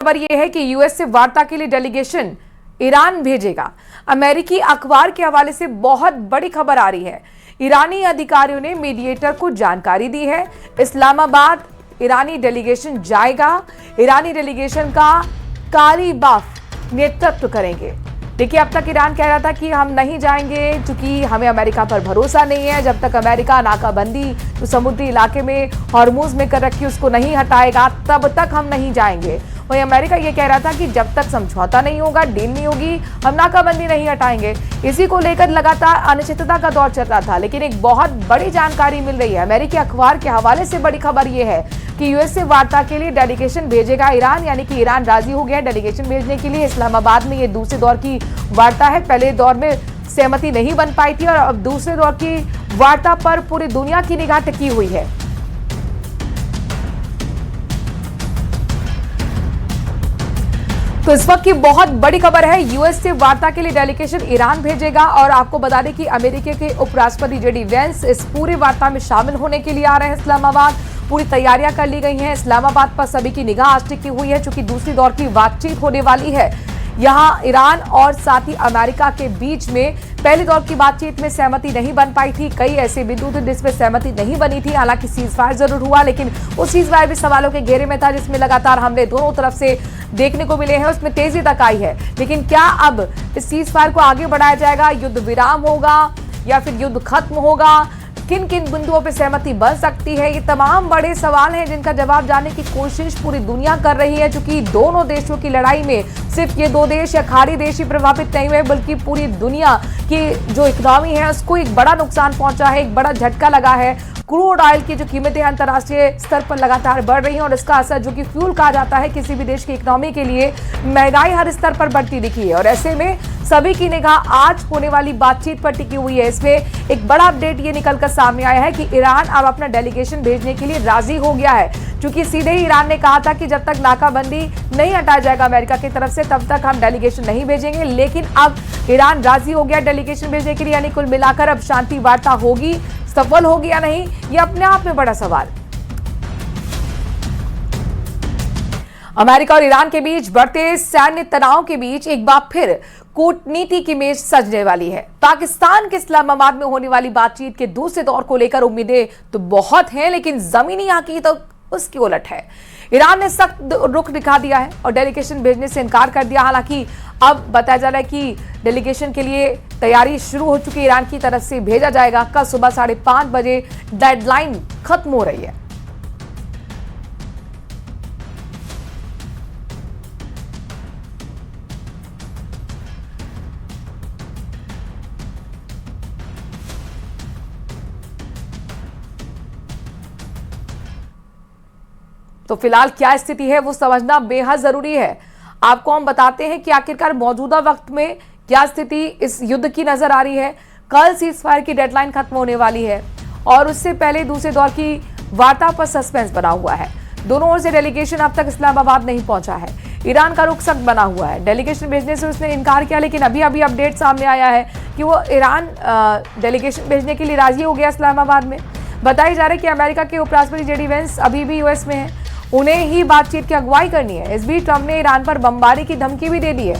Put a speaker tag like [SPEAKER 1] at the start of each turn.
[SPEAKER 1] खबर यह है कि यूएस से वार्ता के लिए डेलीगेशन ईरान भेजेगा। अमेरिकी अखबार के हवाले से बहुत बड़ी खबर आ रही है। ईरानी अधिकारियों ने मीडिएटर को जानकारी दी है। इस्लामाबाद ईरानी डेलीगेशन जाएगा। ईरानी डेलीगेशन का कारी बाफ नेतृत्व करेंगे। देखिए, अब तक ईरान कह रहा था कि हम नहीं जाएंगे क्योंकि हमें अमेरिका पर भरोसा नहीं है। जब तक अमेरिका नाकाबंदी तो समुद्री इलाके में हॉर्मुज में कर रखी उसको नहीं हटाएगा तब तक हम नहीं जाएंगे। वहीं अमेरिका ये कह रहा था कि जब तक समझौता नहीं होगा, डील नहीं होगी, हम नाकाबंदी नहीं हटाएंगे। इसी को लेकर लगातार अनिश्चितता का दौर चल रहा था, लेकिन एक बहुत बड़ी जानकारी मिल रही है। अमेरिकी अखबार के हवाले से बड़ी खबर यह है कि यूएस से वार्ता के लिए डेलीगेशन भेजेगा ईरान, यानी कि ईरान राजी हो गया डेलीगेशन भेजने के लिए। इस्लामाबाद में ये दूसरे दौर की वार्ता है। पहले दौर में सहमति नहीं बन पाई थी और अब दूसरे दौर की वार्ता पर पूरी दुनिया की निगाह टिकी हुई है। तो इस वक्त की बहुत बड़ी खबर है, यूएस से वार्ता के लिए डेलीगेशन ईरान भेजेगा। और आपको बता दें कि अमेरिका के उपराष्ट्रपति जेडी वेंस इस पूरी वार्ता में शामिल होने के लिए आ रहे हैं इस्लामाबाद। पूरी तैयारियां कर ली गई हैं। इस्लामाबाद पर सभी की निगाह आज टिकी हुई है, चूंकि दूसरी दौर की बातचीत होने वाली है। यहां ईरान और साथ ही अमेरिका के बीच में पहले दौर की बातचीत में सहमति नहीं बन पाई थी। कई ऐसे बिंदु थे जिसमें सहमति नहीं बनी थी। हालांकि सीज फायर जरूर हुआ, लेकिन उस सीज फायर भी सवालों के घेरे में था, जिसमें लगातार हमले दोनों तरफ से देखने को मिले हैं। उसमें तेजी तक आई है। लेकिन क्या अब इस सीज फायर को आगे बढ़ाया जाएगा? युद्ध विराम होगा या फिर युद्ध खत्म होगा? किन किन बिंदुओं पर सहमति बन सकती है? ये तमाम बड़े सवाल हैं जिनका जवाब जानने की कोशिश पूरी दुनिया कर रही है। क्योंकि दोनों देशों की लड़ाई में सिर्फ ये दो देश या खाड़ी देश ही प्रभावित नहीं हुए, बल्कि पूरी दुनिया की जो इकोनॉमी है उसको एक बड़ा नुकसान पहुंचा है, एक बड़ा झटका लगा है। क्रूड ऑयल की जो कीमतें अंतर्राष्ट्रीय स्तर पर लगातार बढ़ रही हैं और इसका असर, जो कि फ्यूल कहा जाता है किसी भी देश की इकोनॉमी के लिए, महंगाई हर स्तर पर बढ़ती दिखी है। और ऐसे में सभी की निगाह आज होने वाली बातचीत पर टिकी हुई है। इसमें एक बड़ा अपडेट ये निकलकर सामने आया है कि ईरान अब अपना डेलीगेशन भेजने के लिए राजी हो गया है। क्योंकि सीधे ही ईरान ने कहा था कि जब तक नाकाबंदी नहीं हटाया जाएगा अमेरिका की तरफ से तब तक हम डेलीगेशन नहीं भेजेंगे। लेकिन अब ईरान राजी हो गया डेलीगेशन भेजने के लिए, यानी कुल मिलाकर अब शांति वार्ता होगी। सफल होगी या नहीं, ये अपने आप में बड़ा सवाल। अमेरिका और ईरान के बीच बढ़ते सैन्य तनाव के बीच एक बार फिर कूटनीति की मेज सजने वाली है। पाकिस्तान के इस्लामाबाद में होने वाली बातचीत के दूसरे दौर को लेकर उम्मीदें तो बहुत हैं, लेकिन जमीनी हकीकत तो उसकी उलट है। ईरान ने सख्त रुख दिखा दिया है और डेलीगेशन भेजने से इनकार कर दिया। हालांकि अब बताया जा रहा है कि डेलीगेशन के लिए तैयारी शुरू हो चुकी है, ईरान की तरफ से भेजा जाएगा। कल सुबह 5:30 बजे डेडलाइन खत्म हो रही है। तो फिलहाल क्या स्थिति है वो समझना बेहद जरूरी है। आपको हम बताते हैं कि आखिरकार मौजूदा वक्त में क्या स्थिति इस युद्ध की नजर आ रही है। कल सीज फायर की डेडलाइन खत्म होने वाली है और उससे पहले दूसरे दौर की वार्ता पर सस्पेंस बना हुआ है। दोनों ओर से डेलीगेशन अब तक इस्लामाबाद नहीं पहुंचा है। ईरान का रुख सख्त बना हुआ है। डेलीगेशन भेजने से उसने इनकार किया, लेकिन अभी अपडेट सामने आया है कि वो ईरान डेलीगेशन भेजने के लिए राजी हो गया इस्लामाबाद में। बताई जा रही है कि अमेरिका के उपराष्ट्रपति जेडी वेंस अभी भी यूएस में है, उन्हें ही बातचीत की अगुवाई करनी है। इस बीच ट्रंप ने ईरान पर बमबारी की धमकी भी दे दी है।